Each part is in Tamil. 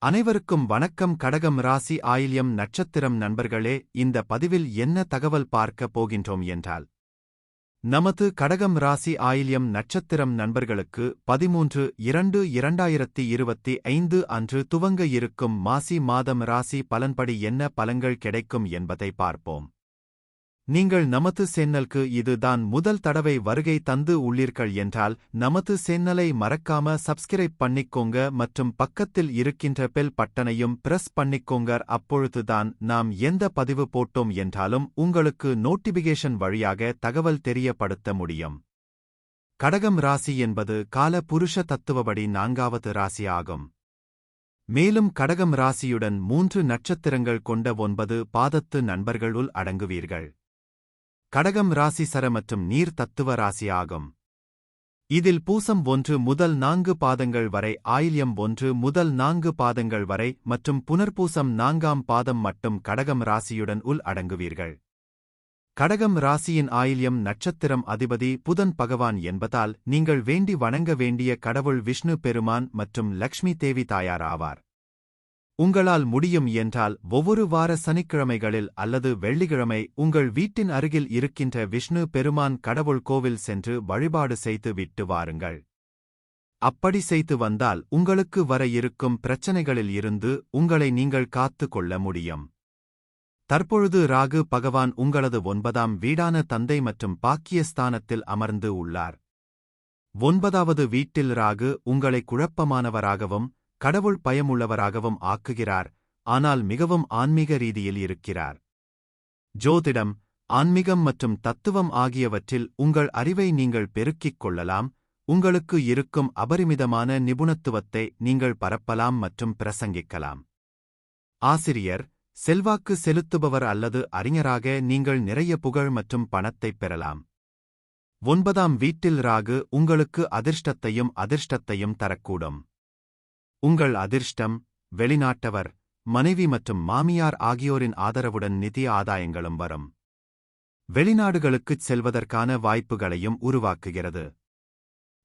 அனைவருக்கும் வணக்கம். கடகம் ராசி ஆயில்யம் நட்சத்திரம் நண்பர்களே, இந்த பதிவில் என்ன தகவல் பார்க்க போகின்றோம் என்றால், நமது கடகம் ராசி ஆயில்யம் நட்சத்திரம் நண்பர்களுக்கு 13/2/2025 அன்று துவங்க இருக்கும் மாசி மாதம் ராசி பலன்படி என்ன பலன்கள் கிடைக்கும் என்பதை பார்ப்போம். நீங்கள் நமது சேனலுக்கு இதுதான் முதல் தடவை வருகை தந்து உள்ளீர்கள் என்றால் நமது சேனலை மறக்காம சப்ஸ்கிரைப் பண்ணிக்கோங்க மற்றும் பக்கத்தில் இருக்கின்ற பெல் பட்டனையும் பிரஸ் பண்ணிக்கோங்க. அப்பொழுதுதான் நாம் எந்த பதிவு போட்டோம் என்றாலும் உங்களுக்கு நோட்டிபிகேஷன் வழியாக தகவல் தெரியப்படுத்த முடியும். கடகம் ராசி என்பது கால புருஷ தத்துவப்படி 4வது ராசி ஆகும். மேலும் கடகம் ராசியுடன் 3 நட்சத்திரங்கள் கொண்ட 9 பாதத்து நண்பர்களுள் அடங்குவீர்கள். கடகம் ராசி சர மற்றும் நீர் தத்துவ ராசி ஆகும். இதில் பூசம் 1 முதல் 4 பாதங்கள் வரை, ஆயில்யம் 1 முதல் 4 பாதங்கள் வரை மற்றும் புனர்பூசம் 4ஆம் பாதம் மட்டும் கடகம் ராசியுடன் உள் அடங்குவீர்கள். கடகம் ராசியின் ஆயில்யம் நட்சத்திரம் அதிபதி புதன் பகவான் என்பதால் நீங்கள் வேண்டி வணங்க வேண்டிய கடவுள் விஷ்ணு பெருமான் மற்றும் லக்ஷ்மி தேவி தாயார் ஆவார். உங்களால் முடியும் என்றால் ஒவ்வொரு வார சனிக்கிழமைகளில் அல்லது வெள்ளிக்கிழமை உங்கள் வீட்டின் அருகில் இருக்கின்ற விஷ்ணு பெருமான் கடவுள் கோவில் சென்று வழிபாடு செய்து விட்டு வாருங்கள். அப்படி செய்து வந்தால் உங்களுக்கு வர இருக்கும் பிரச்சனைகளில் இருந்து உங்களை நீங்கள் காத்து கொள்ள முடியும். தற்பொழுது ராகு பகவான் உங்களது 9ஆம் வீடான தந்தை மற்றும் பாக்கியஸ்தானத்தில் அமர்ந்து உள்ளார். 9வது வீட்டில் ராகு உங்களை குழப்பமானவராகவும் கடவுள் பயமுள்ளவராகவும் ஆக்குகிறார். ஆனால் மிகவும் ஆன்மீக ரீதியில் இருக்கிறார். ஜோதிடம், ஆன்மீகம் மற்றும் தத்துவம் ஆகியவற்றில் உங்கள் அறிவை நீங்கள் பெருக்கிக் கொள்ளலாம். உங்களுக்கு இருக்கும் அபரிமிதமான நிபுணத்துவத்தை நீங்கள் பரப்பலாம் மற்றும் பிரசங்கிக்கலாம். ஆசிரியர், செல்வாக்கு செலுத்துபவர் அல்லது அறிஞராக நீங்கள் நிறைய புகழ் மற்றும் பணத்தைப் பெறலாம். 9ஆம் வீட்டில் ராகு உங்களுக்கு அதிர்ஷ்டத்தையும் தரக்கூடும். உங்கள் அதிர்ஷ்டம், வெளிநாட்டவர், மனைவி மற்றும் மாமியார் ஆகியோரின் ஆதரவுடன் நிதி ஆதாயங்களும் வரும். வெளிநாடுகளுக்குச் செல்வதற்கான வாய்ப்புகளையும் உருவாக்குகிறது.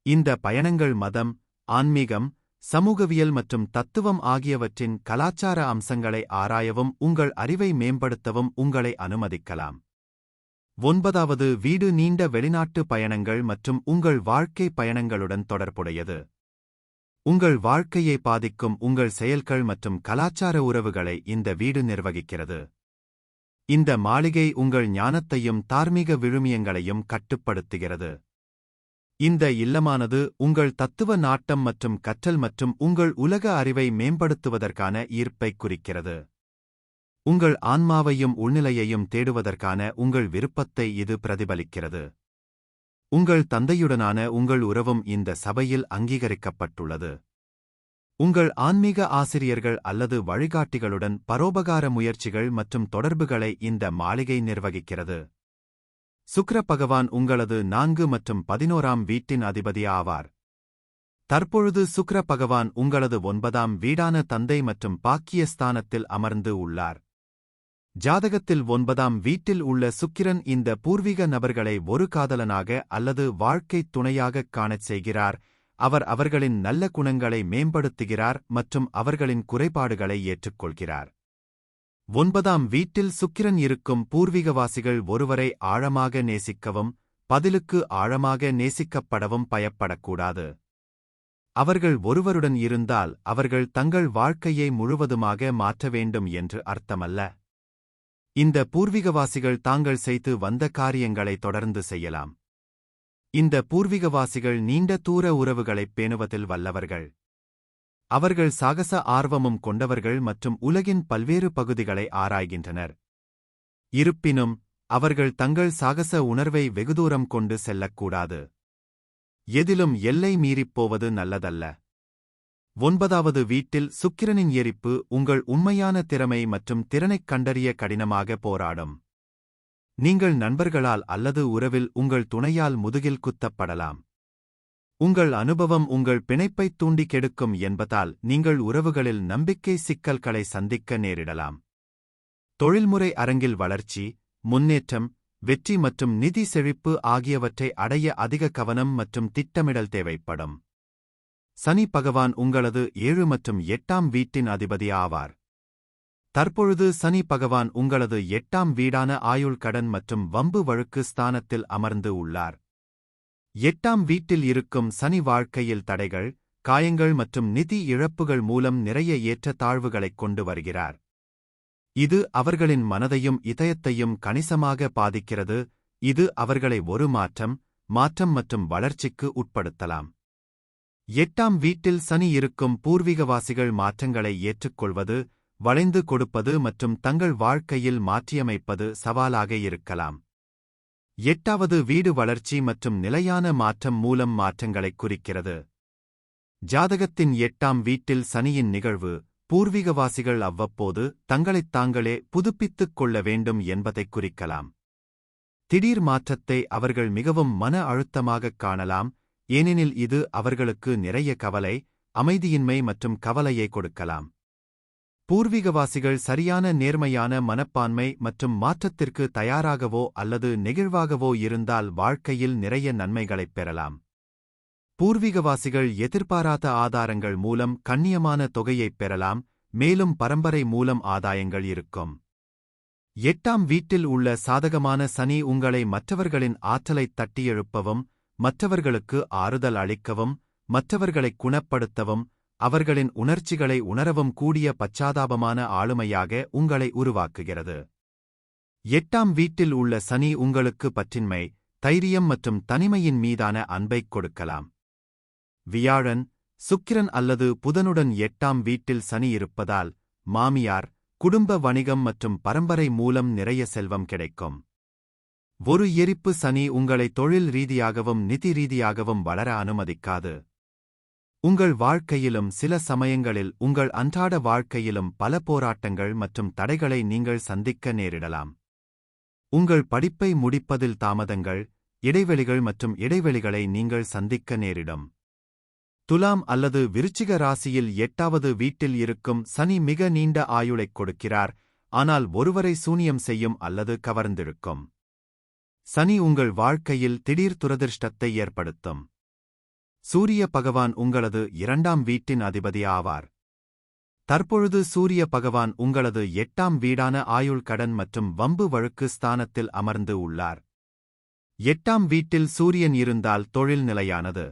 இந்த பயணங்கள் மதம், ஆன்மீகம், சமூகவியல் மற்றும் தத்துவம் ஆகியவற்றின் கலாச்சார அம்சங்களை ஆராயவும் உங்கள் அறிவை மேம்படுத்தவும் உங்களை அனுமதிக்கலாம். 9வது வீடு நீண்ட வெளிநாட்டு பயணங்கள் மற்றும் உங்கள் வாழ்க்கை பயணங்களுடன் தொடர்புடையது. உங்கள் வாழ்க்கையை பாதிக்கும் உங்கள் செயல்கள் மற்றும் கலாச்சார உறவுகளை இந்த வீடு நிர்வகிக்கிறது. இந்த மாளிகை உங்கள் ஞானத்தையும் தார்மீக விழுமியங்களையும் கட்டுப்படுத்துகிறது. இந்த இல்லமானது உங்கள் தத்துவ நாட்டம் மற்றும் கற்றல் மற்றும் உங்கள் உலக அறிவை மேம்படுத்துவதற்கான ஈர்ப்பைக் குறிக்கிறது. உங்கள் ஆன்மாவையும் உள்நிலையையும் தேடுவதற்கான உங்கள் விருப்பத்தை இது பிரதிபலிக்கிறது. உங்கள் தந்தையுடனான உங்கள் உறவும் இந்த சபையில் அங்கீகரிக்கப்பட்டுள்ளது. உங்கள் ஆன்மீக ஆசிரியர்கள் அல்லது வழிகாட்டிகளுடன் பரோபகார முயற்சிகள் மற்றும் தொடர்புகளை இந்த மாளிகை நிர்வகிக்கிறது. சுக்கிர பகவான் உங்களது 4 மற்றும் 11ஆம் வீட்டின் அதிபதி ஆவார். தற்பொழுது சுக்கிர பகவான் உங்களது 9ஆம் வீடான தந்தை மற்றும் பாக்கியஸ்தானத்தில் அமர்ந்து உள்ளார். ஜாதகத்தில் 9ஆம் வீட்டில் உள்ள சுக்கிரன் இந்த பூர்வீக நபர்களை ஒரு காதலனாக அல்லது வாழ்க்கைத் துணையாகக் காணச் செய்கிறார். அவர் அவர்களின் நல்ல குணங்களை மேம்படுத்துகிறார் மற்றும் அவர்களின் குறைபாடுகளை ஏற்றுக்கொள்கிறார். 9ஆம் வீட்டில் சுக்கிரன் இருக்கும் பூர்வீகவாசிகள் ஒருவரை ஆழமாக நேசிக்கவும் பதிலுக்கு ஆழமாக நேசிக்கப்படவும் பயப்படக்கூடாது. அவர்கள் ஒருவருடன் இருந்தால் அவர்கள் தங்கள் வாழ்க்கையை முழுவதுமாக மாற்ற வேண்டும் என்று அர்த்தமல்ல. இந்த பூர்வீகவாசிகள் தாங்கள் செய்து வந்த காரியங்களை தொடர்ந்து செய்யலாம். இந்த பூர்வீகவாசிகள் நீண்ட தூர உறவுகளைப் பேணுவதில் வல்லவர்கள். அவர்கள் சாகச ஆர்வமும் கொண்டவர்கள் மற்றும் உலகின் பல்வேறு பகுதிகளை ஆராய்கின்றனர். இருப்பினும் அவர்கள் தங்கள் சாகச உணர்வை வெகுதூரம் கொண்டு செல்லக்கூடாது. எதிலும் எல்லை மீறிப்போவது நல்லதல்ல. 9வது வீட்டில் சுக்கிரனின் எரிப்பு உங்கள் உண்மையான திறமை மற்றும் திறனைக் கண்டறிய கடினமாக போராடும். நீங்கள் நண்பர்களால் அல்லது உறவில் உங்கள் துணையால் முதுகில் குத்தப்படலாம். உங்கள் அனுபவம் உங்கள் பிணைப்பைத் தூண்டி கெடுக்கும் என்பதால் நீங்கள் உறவுகளில் நம்பிக்கை சிக்கல்களை சந்திக்க நேரிடலாம். தொழில்முறை அரங்கில் வளர்ச்சி, முன்னேற்றம், வெற்றி மற்றும் நிதி செழிப்பு ஆகியவற்றை அடைய அதிக கவனம் மற்றும் திட்டமிடல் தேவைப்படும். சனி பகவான் உங்களது 7 மற்றும் 8ஆம் வீட்டின் அதிபதி ஆவார். தற்பொழுது சனி பகவான் உங்களது 8ஆம் வீடான ஆயுள் கடன் மற்றும் வம்பு வழக்கு ஸ்தானத்தில் அமர்ந்து உள்ளார். 8ஆம் வீட்டில் இருக்கும் சனி வாழ்க்கையில் தடைகள், காயங்கள் மற்றும் நிதி இழப்புகள் மூலம் நிறைய ஏற்றத்தாழ்வுகளைக் கொண்டு வருகிறார். இது அவர்களின் மனதையும் இதயத்தையும் கணிசமாக பாதிக்கிறது. இது அவர்களை ஒரு மாற்றம் மற்றும் வளர்ச்சிக்கு உட்படுத்தலாம். 8ஆம் வீட்டில் சனி இருக்கும் பூர்வீகவாசிகள் மாற்றங்களை ஏற்றுக்கொள்வது, வளைந்து கொடுப்பது மற்றும் தங்கள் வாழ்க்கையில் மாற்றியமைப்பது சவாலாக இருக்கலாம். 8வது வீடு வளர்ச்சி மற்றும் நிலையான மாற்றம் மூலம் மாற்றங்களைக் குறிக்கிறது. ஜாதகத்தின் 8ஆம் வீட்டில் சனியின் நிகழ்வு, பூர்வீகவாசிகள் அவ்வப்போது தங்களைத் தாங்களே புதுப்பித்துக் கொள்ள வேண்டும் என்பதைக் குறிக்கலாம். திடீர் மாற்றத்தை அவர்கள் மிகவும் மன அழுத்தமாகக் காணலாம், ஏனெனில் இது அவர்களுக்கு நிறைய கவலை, அமைதியின்மை மற்றும் கவலையை கொடுக்கலாம். பூர்வீகவாசிகள் சரியான நேர்மையான மனப்பான்மை மற்றும் மாற்றத்திற்கு தயாராகவோ அல்லது நெகிழ்வாகவோ இருந்தால் வாழ்க்கையில் நிறைய நன்மைகளைப் பெறலாம். பூர்வீகவாசிகள் எதிர்பாராத ஆதாரங்கள் மூலம் கண்ணியமான தொகையைப் பெறலாம், மேலும் பரம்பரை மூலம் ஆதாயங்கள் இருக்கும். 8ஆம் வீட்டில் உள்ள சாதகமான சனி உங்களை மற்றவர்களின் ஆற்றலைத் தட்டியெழுப்பவும், மற்றவர்களுக்கு ஆறுதல் அளிக்கவும், மற்றவர்களைக் குணப்படுத்தவும், அவர்களின் உணர்ச்சிகளை உணரவும் கூடிய பச்சாதாபமான ஆளுமையாக உங்களை உருவாக்குகிறது. 8ஆம் வீட்டில் உள்ள சனி உங்களுக்கு பற்றின்மை, தைரியம் மற்றும் தனிமையின் மீதான அன்பைக் கொடுக்கலாம். வியாழன், சுக்கிரன் அல்லது புதனுடன் 8ஆம் வீட்டில் சனி இருப்பதால் மாமியார், குடும்ப வணிகம் மற்றும் பரம்பரை மூலம் நிறைய செல்வம் கிடைக்கும். ஒரு எரிப்பு சனி உங்களை தொழில் ரீதியாகவும் நிதி ரீதியாகவும் வளர அனுமதிக்காது. உங்கள் வாழ்க்கையிலும் சில சமயங்களில் உங்கள் அன்றாட வாழ்க்கையிலும் பல போராட்டங்கள் மற்றும் தடைகளை நீங்கள் சந்திக்க நேரிடலாம். உங்கள் படிப்பை முடிப்பதில் தாமதங்கள், இடைவெளிகள் மற்றும் இடைவெளிகளை நீங்கள் சந்திக்க நேரிடும். துலாம் அல்லது விருச்சிக ராசியில் 8வது வீட்டில் இருக்கும் சனி மிக நீண்ட ஆயுளைக் கொடுக்கிறார், ஆனால் ஒருவரை சூனியம் செய்யும் அல்லது கவர்ந்திழுக்கும். சனி உங்கள் வாழ்க்கையில் திடீர் துரதிர்ஷ்டத்தை ஏற்படுத்தும். சூரிய பகவான் உங்களது 2ஆம் வீட்டின் அதிபதி ஆவார். தற்பொழுது சூரிய பகவான் உங்களது 8ஆம் வீடான ஆயுள் கடன் மற்றும் வம்பு வழக்கு ஸ்தானத்தில் அமர்ந்து உள்ளார். 8ஆம் வீட்டில் சூரியன் இருந்தால் தொழில் நிலையானது.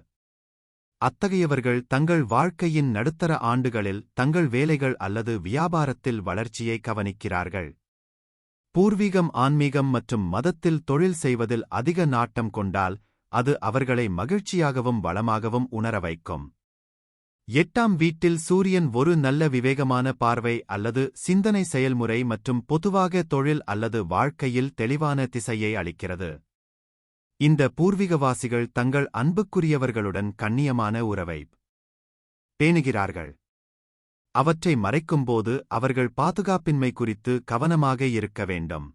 அத்தகையவர்கள் தங்கள் வாழ்க்கையின் நடுத்தர ஆண்டுகளில் தங்கள் வேலைகள் அல்லது வியாபாரத்தில் வளர்ச்சியை கவனிக்கிறார்கள். பூர்வீகம், ஆன்மீகம் மற்றும் மதத்தில் தொழில் செய்வதில் அதிக நாட்டம் கொண்டால் அது அவர்களை மகிழ்ச்சியாகவும் வளமாகவும் உணர வைக்கும். 8ஆம் வீட்டில் சூரியன் ஒரு நல்ல விவேகமான பார்வை அல்லது சிந்தனை செயல்முறை மற்றும் பொதுவாக தொழில் அல்லது வாழ்க்கையில் தெளிவான திசையை அளிக்கிறது. இந்த பூர்வீகவாசிகள் தங்கள் அன்புக்குரியவர்களுடன் கண்ணியமான உறவை பேணுகிறார்கள். அவற்றை மறைக்கும்போது அவர்கள் பாதுகாப்பின்மை குறித்து கவனமாக இருக்க வேண்டும்.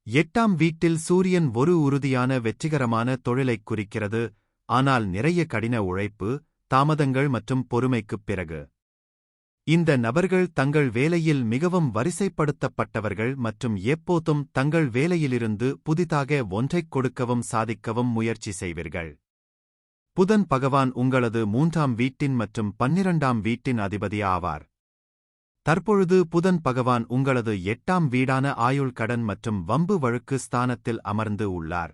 8ஆம் வீட்டில் சூரியன் ஒரு உறுதியான வெற்றிகரமான தொழிலைக் குறிக்கிறது, ஆனால் நிறைய கடின உழைப்பு, தாமதங்கள் மற்றும் பொறுமைக்குப் பிறகு. இந்த நபர்கள் தங்கள் வேலையில் மிகவும் வரிசைப்படுத்தப்பட்டவர்கள் மற்றும் எப்போதும் தங்கள் வேலையிலிருந்து புதிதாக ஒன்றைக் கொடுக்கவும் சாதிக்கவும் முயற்சி செய்வீர்கள். புதன் பகவான் உங்களது 3ஆம் வீட்டின் மற்றும் 12ஆம் வீட்டின் அதிபதி ஆவார். தற்பொழுது புதன் பகவான் உங்களது 8ஆம் வீடான ஆயுள் கடன் மற்றும் வம்பு வழக்கு ஸ்தானத்தில் அமர்ந்து உள்ளார்.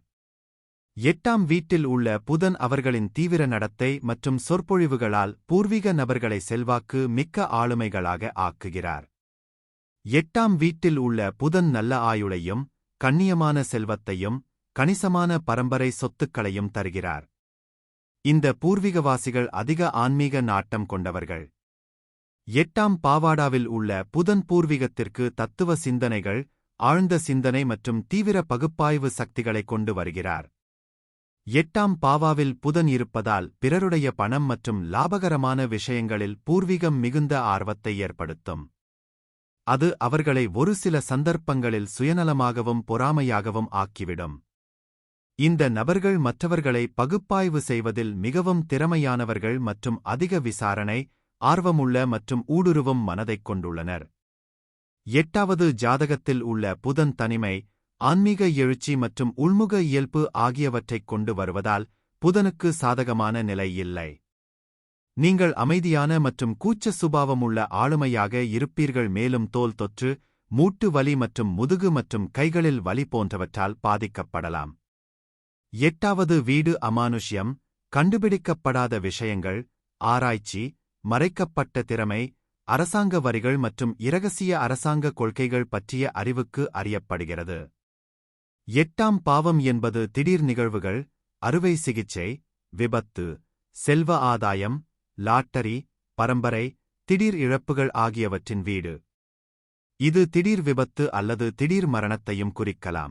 8ஆம் வீட்டில் உள்ள புதன் அவர்களின் தீவிர நடத்தை மற்றும் சொற்பொழிவுகளால் பூர்வீக நபர்களை செல்வாக்கு மிக்க ஆளுமைகளாக ஆக்குகிறார். 8ஆம் வீட்டில் உள்ள புதன் நல்ல ஆயுளையும், கண்ணியமான செல்வத்தையும், கணிசமான பரம்பரை சொத்துக்களையும் தருகிறார். இந்த பூர்வீகவாசிகள் அதிக ஆன்மீக நாட்டம் கொண்டவர்கள். 8ஆம் பாவாடாவில் உள்ள புதன் பூர்வீகத்திற்கு தத்துவ சிந்தனைகள், ஆழ்ந்த சிந்தனை மற்றும் தீவிர பகுப்பாய்வு சக்திகளை கொண்டு வருகிறார். 8ஆம் பாவாவில் புதன் இருப்பதால் பிறருடைய பணம் மற்றும் லாபகரமான விஷயங்களில் பூர்வீகம் மிகுந்த ஆர்வத்தை ஏற்படுத்தும். அது அவர்களை ஒரு சில சந்தர்ப்பங்களில் சுயநலமாகவும் பொறாமையாகவும் ஆக்கிவிடும். இந்த நபர்கள் மற்றவர்களை பகுப்பாய்வு செய்வதில் மிகவும் திறமையானவர்கள் மற்றும் அதிக விசாரணை, ஆர்வமுள்ள மற்றும் ஊடுருவும் மனதைக் கொண்டுள்ளனர். 8வது ஜாதகத்தில் உள்ள புதன் தனிமை, ஆன்மீக எழுச்சி மற்றும் உள்முக இயல்பு ஆகியவற்றைக் கொண்டு வருவதால் புதனுக்கு சாதகமான நிலை இல்லை. நீங்கள் அமைதியான மற்றும் கூச்ச சுபாவமுள்ள ஆளுமையாக இருப்பீர்கள், மேலும் தோல் தொற்று, மூட்டு வலி மற்றும் முதுகு மற்றும் கைகளில் வலி போன்றவற்றால் பாதிக்கப்படலாம். 8வது வீடு அமானுஷ்யம், கண்டுபிடிக்கப்படாத விஷயங்கள், ஆராய்ச்சி, மறைக்கப்பட்ட திறமை, அரசாங்க வரிகள் மற்றும் இரகசிய அரசாங்க கொள்கைகள் பற்றிய அறிவுக்கு அறியப்படுகிறது. 8ஆம் பாவம் என்பது திடீர் நிகழ்வுகள், அறுவை சிகிச்சை, விபத்து, செல்வ ஆதாயம், லாட்டரி, பரம்பரை, திடீர் இழப்புகள் ஆகியவற்றின் வீடு. இது திடீர் விபத்து அல்லது திடீர் மரணத்தையும் குறிக்கலாம்.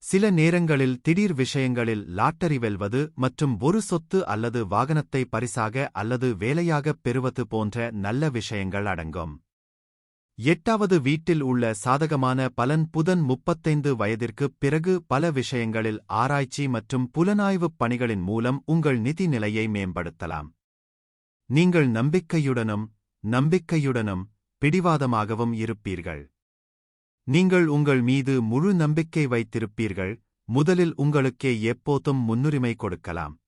சில நேரங்களில் திடீர் விஷயங்களில் லாட்டரி வெல்வது மற்றும் ஒரு சொத்து அல்லது வாகனத்தை பரிசாக அல்லது வேலையாகப் பெறுவது போன்ற நல்ல விஷயங்கள் அடங்கும். 8வது வீட்டில் உள்ள சாதகமான பலன் புதன் 35 வயதிற்குப் பிறகு பல விஷயங்களில் ஆராய்ச்சி மற்றும் புலனாய்வுப் பணிகளின் மூலம் உங்கள் நிதி நிலையை மேம்படுத்தலாம். நீங்கள் நம்பிக்கையுடனும் பிடிவாதமாகவும் இருப்பீர்கள். நீங்கள் உங்கள் மீது முழு நம்பிக்கை வைத்திருப்பீர்கள், முதலில் உங்களுக்கே எப்போதும் முன்னுரிமை கொடுக்கலாம்.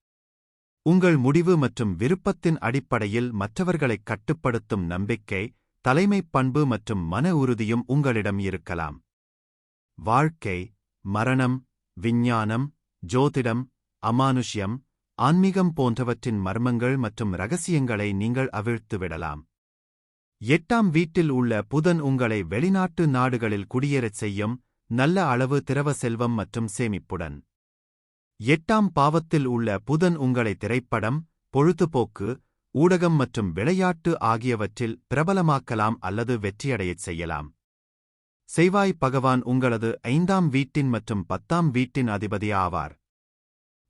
உங்கள் முடிவு மற்றும் விருப்பத்தின் அடிப்படையில் மற்றவர்களைக் கட்டுப்படுத்தும் நம்பிக்கை, தலைமைப் பண்பு மற்றும் மன உறுதியும் உங்களிடம் இருக்கலாம். வாழ்க்கை, மரணம், விஞ்ஞானம், ஜோதிடம், அமானுஷ்யம், ஆன்மீகம் போன்றவற்றின் மர்மங்கள் மற்றும் இரகசியங்களை நீங்கள் அவிழ்த்துவிடலாம். 8ஆம் வீட்டில் உள்ள புதன் உங்களை வெளிநாட்டு நாடுகளில் குடியேறச் செய்யும், நல்ல அளவு திரவ செல்வம் மற்றும் சேமிப்புடன். 8ஆம் பாவத்தில் உள்ள புதன் உங்களை திரைப்படம், பொழுதுபோக்கு, ஊடகம் மற்றும் விளையாட்டு ஆகியவற்றில் பிரபலமாக்கலாம் அல்லது வெற்றியடையச் செய்யலாம். செவ்வாய் பகவான் உங்களது 5ஆம் வீட்டின் மற்றும் 10ஆம் வீட்டின் அதிபதி ஆவார்.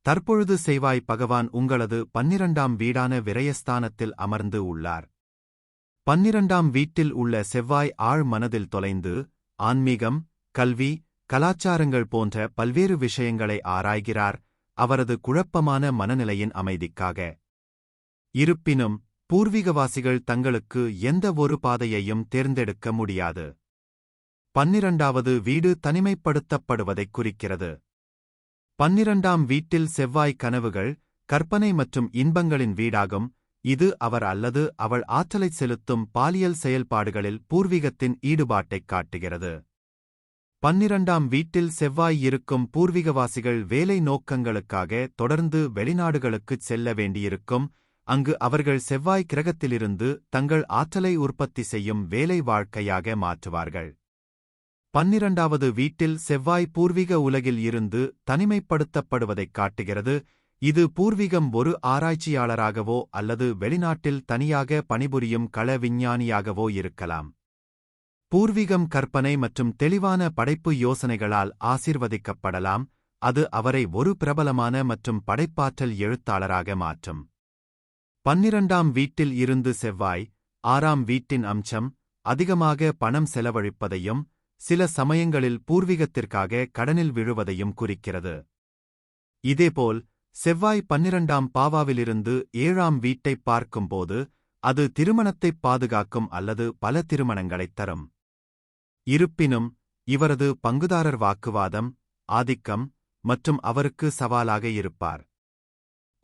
தற்பொழுது செவ்வாய் பகவான் உங்களது 12ஆம் வீடான விரயஸ்தானத்தில் அமர்ந்து உள்ளார். 12ஆம் வீட்டில் உள்ள செவ்வாய் ஆழ் மனதில் தொலைந்து, ஆன்மீகம், கல்வி, கலாச்சாரங்கள் போன்ற பல்வேறு விஷயங்களை ஆராய்கிறார், அவரது குழப்பமான மனநிலையின் அமைதிக்காக. இருப்பினும், பூர்வீகவாசிகள் தங்களுக்கு எந்த ஒரு பாதையையும் தேர்ந்தெடுக்க முடியாது. 12வது வீடு தனிமைப்படுத்தப்படுவதைக் குறிக்கிறது. 12ஆம் வீட்டில் செவ்வாய் கனவுகள், கற்பனை மற்றும் இன்பங்களின் வீடாகும், இது அவர் அல்லது அவள் ஆற்றலைச் செலுத்தும் பாலியல் செயல்பாடுகளில் பூர்வீகத்தின் ஈடுபாட்டைக் காட்டுகிறது. 12ஆம் வீட்டில் செவ்வாய் இருக்கும் பூர்வீகவாசிகள் வேலை நோக்கங்களுக்காக தொடர்ந்து வெளிநாடுகளுக்குச் செல்ல வேண்டியிருக்கும், அங்கு அவர்கள் செவ்வாய் கிரகத்திலிருந்து தங்கள் ஆற்றலை உற்பத்தி செய்யும் வேலை வாழ்க்கையாக மாற்றுவார்கள். 12வது வீட்டில் செவ்வாய் பூர்வீக உலகில் இருந்து தனிமைப்படுத்தப்படுவதைக் காட்டுகிறது, இது பூர்வீகம் ஒரு ஆராய்ச்சியாளராகவோ அல்லது வெளிநாட்டில் தனியாக பணிபுரியும் கள விஞ்ஞானியாகவோ இருக்கலாம். பூர்வீகம் கற்பனை மற்றும் தெளிவான படைப்பு யோசனைகளால் ஆசீர்வதிக்கப்படலாம், அது அவரை ஒரு பிரபலமான மற்றும் படைப்பாற்றல் எழுத்தாளராக மாற்றும். 12ஆம் வீட்டில் இருந்து செவ்வாய், 6ஆம் வீட்டின் அம்சம், அதிகமாக பணம் செலவழிப்பதையும், சில சமயங்களில் பூர்வீகத்திற்காக கடனில் விழுவதையும் குறிக்கிறது. இதேபோல், செவ்வாய் 12ஆம் பாவாவிலிருந்து 7ஆம் வீட்டைப் பார்க்கும்போது, அது திருமணத்தைப் பாதுகாக்கும் அல்லது பல திருமணங்களைத் தரும். இருப்பினும், இவரது பங்குதாரர் வாக்குவாதம், ஆதிக்கம் மற்றும் அவருக்கு சவாலாக இருப்பார்.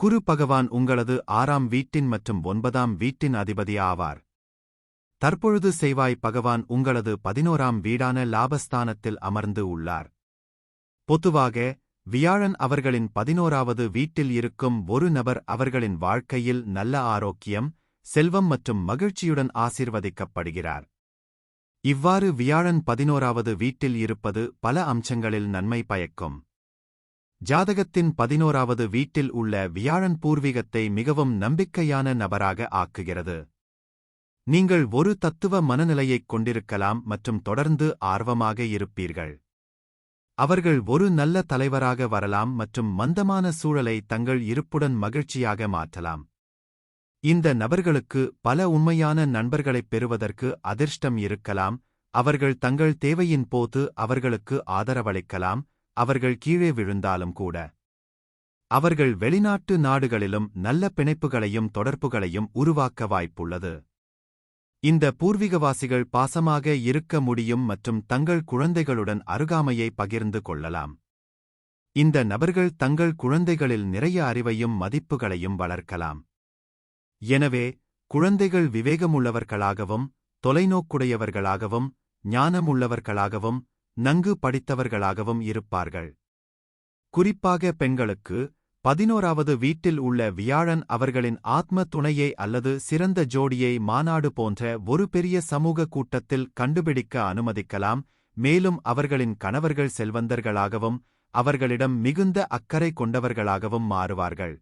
குரு பகவான் உங்களது 6ஆம் வீட்டின் மற்றும் 9ஆம் வீட்டின் அதிபதி ஆவார். தற்பொழுது செவ்வாய் பகவான் உங்களது 11ஆம் வீடான லாபஸ்தானத்தில் அமர்ந்து உள்ளார். பொதுவாக, வியாழன் அவர்களின் 11வது வீட்டில் இருக்கும் ஒரு நபர் அவர்களின் வாழ்க்கையில் நல்ல ஆரோக்கியம், செல்வம் மற்றும் மகிழ்ச்சியுடன் ஆசீர்வதிக்கப்படுகிறார். இவ்வாறு வியாழன் 11வது வீட்டில் இருப்பது பல அம்சங்களில் நன்மை பயக்கும். ஜாதகத்தின் 11வது வீட்டில் உள்ள வியாழன் பூர்வீகத்தை மிகவும் நம்பிக்கையான நபராக ஆக்குகிறது. நீங்கள் ஒரு தத்துவ மனநிலையைக் கொண்டிருக்கலாம் மற்றும் தொடர்ந்து ஆர்வமாக இருப்பீர்கள். அவர்கள் ஒரு நல்ல தலைவராக வரலாம் மற்றும் மந்தமான சூழலை தங்கள் இருப்புடன் மகிழ்ச்சியாக மாற்றலாம். இந்த நபர்களுக்கு பல உண்மையான நண்பர்களைப் பெறுவதற்கு அதிர்ஷ்டம் இருக்கலாம், அவர்கள் தங்கள் தேவையின் போது அவர்களுக்கு ஆதரவளிக்கலாம், அவர்கள் கீழே விழுந்தாலும் கூட. அவர்கள் வெளிநாட்டு நாடுகளிலும் நல்ல பிணைப்புகளையும் தொடர்புகளையும் உருவாக்க வாய்ப்புள்ளது. இந்த பூர்வீகவாசிகள் பாசமாக இருக்க முடியும் மற்றும் தங்கள் குழந்தைகளுடன் அருகாமையை பகிர்ந்து கொள்ளலாம். இந்த நபர்கள் தங்கள் குழந்தைகளில் நிறைய அறிவையும் மதிப்புகளையும் வளர்க்கலாம். எனவே குழந்தைகள் விவேகமுள்ளவர்களாகவும் தொலைநோக்குடையவர்களாகவும் ஞானமுள்ளவர்களாகவும் நன்கு படித்தவர்களாகவும் இருப்பார்கள். குறிப்பாக பெண்களுக்கு 11வது வீட்டில் உள்ள வியாழன் அவர்களின் ஆத்ம துணையை அல்லது சிறந்த ஜோடியை மாநாடு போன்ற ஒரு பெரிய சமூக கூட்டத்தில் கண்டுபிடிக்க அனுமதிக்கலாம், மேலும் அவர்களின் கணவர்கள் செல்வந்தர்களாகவும் அவர்களிடம் மிகுந்த அக்கறை கொண்டவர்களாகவும் மாறுவார்கள்.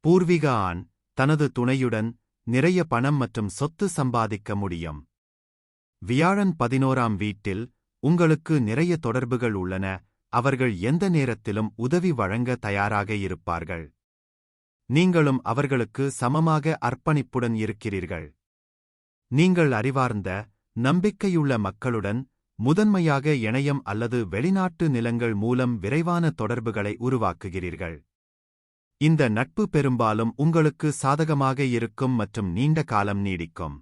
பூர்வீக ஆண் தனது துணையுடன் நிறைய பணம் மற்றும் சொத்து சம்பாதிக்க முடியும். வியாழன் 11ஆம் வீட்டில் உங்களுக்கு நிறைய தொடர்புகள் உள்ளன, அவர்கள் எந்த நேரத்திலும் உதவி வழங்க தயாராக இருப்பார்கள். நீங்களும் அவர்களுக்கு சமமாக அர்ப்பணிப்புடன் இருக்கிறீர்கள். நீங்கள் அறிவார்ந்த நம்பிக்கையுள்ள மக்களுடன் முதன்மையாக இணையம் அல்லது வெளிநாட்டு நிலங்கள் மூலம் விரைவான தொடர்புகளை உருவாக்குகிறீர்கள். இந்த நட்பு பெரும்பாலும் உங்களுக்கு சாதகமாக இருக்கும் மற்றும் நீண்ட காலம் நீடிக்கும்.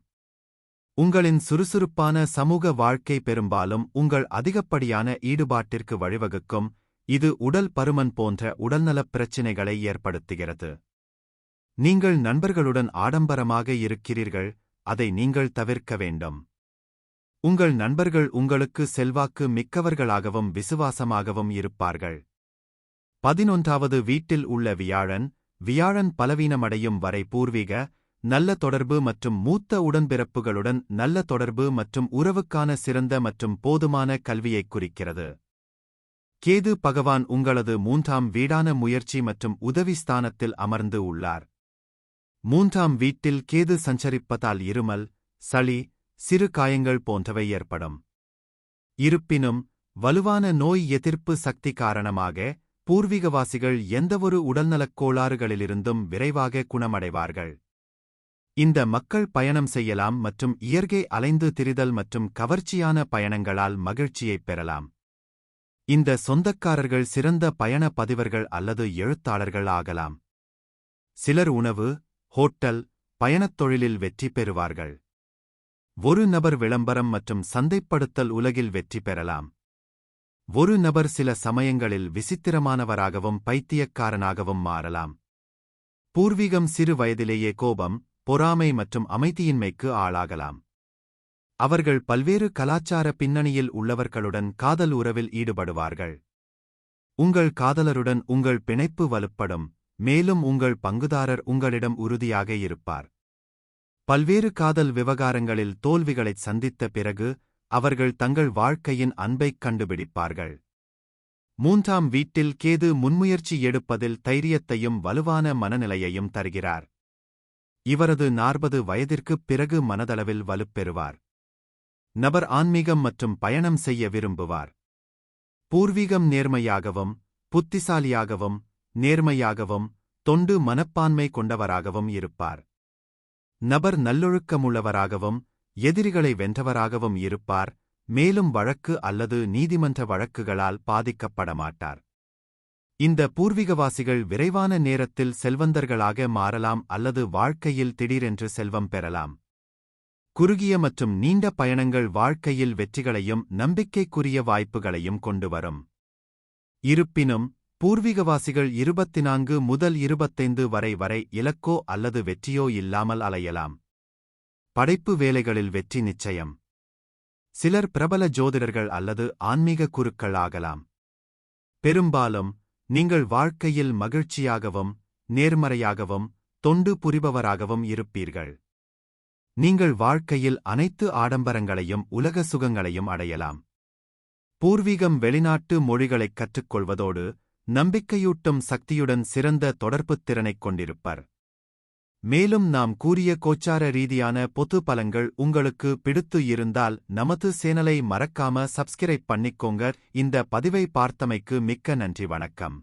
உங்களின் சுறுசுறுப்பான சமூக வாழ்க்கை பெரும்பாலும் உங்கள் அதிகப்படியான ஈடுபாட்டிற்கு வழிவகுக்கும், இது உடல் பருமன் போன்ற உடல்நலப் பிரச்சினைகளை ஏற்படுத்துகிறது. நீங்கள் நண்பர்களுடன் ஆடம்பரமாக இருக்கிறீர்கள், அதை நீங்கள் தவிர்க்க வேண்டும். உங்கள் நண்பர்கள் உங்களுக்கு செல்வாக்கு மிக்கவர்களாகவும் விசுவாசமாகவும் இருப்பார்கள். 11வது வீட்டில் உள்ள வியாழன் பலவீனமடையும் வரை பூர்வீக நல்ல தொடர்பு மற்றும் மூத்த உடன்பிறப்புகளுடன் நல்ல தொடர்பு மற்றும் உறவுக்கான சிறந்த மற்றும் போதுமான கல்வியைக் குறிக்கிறது. கேது பகவான் உங்களது 3ஆம் வீடான முயற்சி மற்றும் உதவி ஸ்தானத்தில் அமர்ந்து உள்ளார். 3ஆம் வீட்டில் கேது சஞ்சரிப்பதால் இருமல், சளி, சிறு காயங்கள் போன்றவை ஏற்படும். இருப்பினும் வலுவான நோய் எதிர்ப்பு சக்தி காரணமாக பூர்வீகவாசிகள் எந்தவொரு உடல்நலக் கோளாறுகளிலிருந்தும் விரைவாக குணமடைவார்கள். இந்த மக்கள் பயணம் செய்யலாம் மற்றும் இயற்கை அலைந்து திரிதல் மற்றும் கவர்ச்சியான பயணங்களால் மகிழ்ச்சியைப் பெறலாம். இந்த சொந்தக்காரர்கள் சிறந்த பயண பதிவர்கள் அல்லது எழுத்தாளர்கள் ஆகலாம். சிலர் உணவு, ஹோட்டல், பயணத் தொழிலில் வெற்றி பெறுவார்கள். ஒரு நபர் விளம்பரம் மற்றும் சந்தைப்படுத்தல் உலகில் வெற்றி பெறலாம். ஒரு நபர் சில சமயங்களில் விசித்திரமானவராகவும் பைத்தியக்காரனாகவும் மாறலாம். பூர்வீகம் சிறு வயதிலேயே கோபம், பொறாமை மற்றும் அமைதியின்மைக்கு ஆளாகலாம். அவர்கள் பல்வேறு கலாச்சார பின்னணியில் உள்ளவர்களுடன் காதல் உறவில் ஈடுபடுவார்கள். உங்கள் காதலருடன் உங்கள் பிணைப்பு வலுப்படும், மேலும் உங்கள் பங்குதாரர் உங்களிடம் உறுதியாக இருப்பார். பல்வேறு காதல் விவகாரங்களில் தோல்விகளைச் சந்தித்த பிறகு அவர்கள் தங்கள் வாழ்க்கையின் அன்பைக் கண்டுபிடிப்பார்கள். 3ஆம் வீட்டில் கேது முன்முயற்சி எடுப்பதில் தைரியத்தையும் வலுவான மனநிலையையும் தருகிறார். இவரது 40 வயதிற்குப் பிறகு மனதளவில் வலுப்பெறுவார். நபர் ஆன்மீகம் மற்றும் பயணம் செய்ய விரும்புவார். பூர்வீகம் நேர்மையாகவும் புத்திசாலியாகவும் நேர்மையாகவும் தொண்டு மனப்பான்மை கொண்டவராகவும் இருப்பார். நபர் நல்லொழுக்கமுள்ளவராகவும் எதிரிகளை வென்றவராகவும் இருப்பார், மேலும் வழக்கு அல்லது நீதிமன்ற வழக்குகளால் பாதிக்கப்பட மாட்டார். இந்த பூர்வீகவாசிகள் விரைவான நேரத்தில் செல்வந்தர்களாக மாறலாம் அல்லது வாழ்க்கையில் திடீரென்று செல்வம் பெறலாம். குறுகிய மற்றும் நீண்ட பயணங்கள் வாழ்க்கையில் வெற்றிகளையும் நம்பிக்கைக்குரிய வாய்ப்புகளையும் கொண்டுவரும். இருப்பினும் பூர்வீகவாசிகள் 24 முதல் 25 வரை இலக்கோ அல்லது வெற்றியோ இல்லாமல் அலையலாம். படைப்பு வேலைகளில் வெற்றி நிச்சயம். சிலர் பிரபல ஜோதிடர்கள் அல்லது ஆன்மீக குருக்கள் ஆகலாம். பெரும்பாலும் நீங்கள் வாழ்க்கையில் மகிழ்ச்சியாகவும் நேர்மறையாகவும் தொண்டு புரிபவராகவும் இருப்பீர்கள். நீங்கள் வாழ்க்கையில் அனைத்து ஆடம்பரங்களையும் உலக சுகங்களையும் அடையலாம். பூர்வீகம் வெளிநாட்டு மொழிகளைக் கற்றுக்கொள்வதோடு நம்பிக்கையூட்டும் சக்தியுடன் சிறந்த தொடர்புத் திறனைக் கொண்டிருப்பர். மேலும் நாம் கூறிய கோச்சார ரீதியான பொது பலன்கள் உங்களுக்கு பிடித்து இருந்தால் நமது சேனலை மறக்காம சப்ஸ்கிரைப் பண்ணிக்கோங்க. இந்த பதிவை பார்த்தமைக்கு மிக்க நன்றி. வணக்கம்.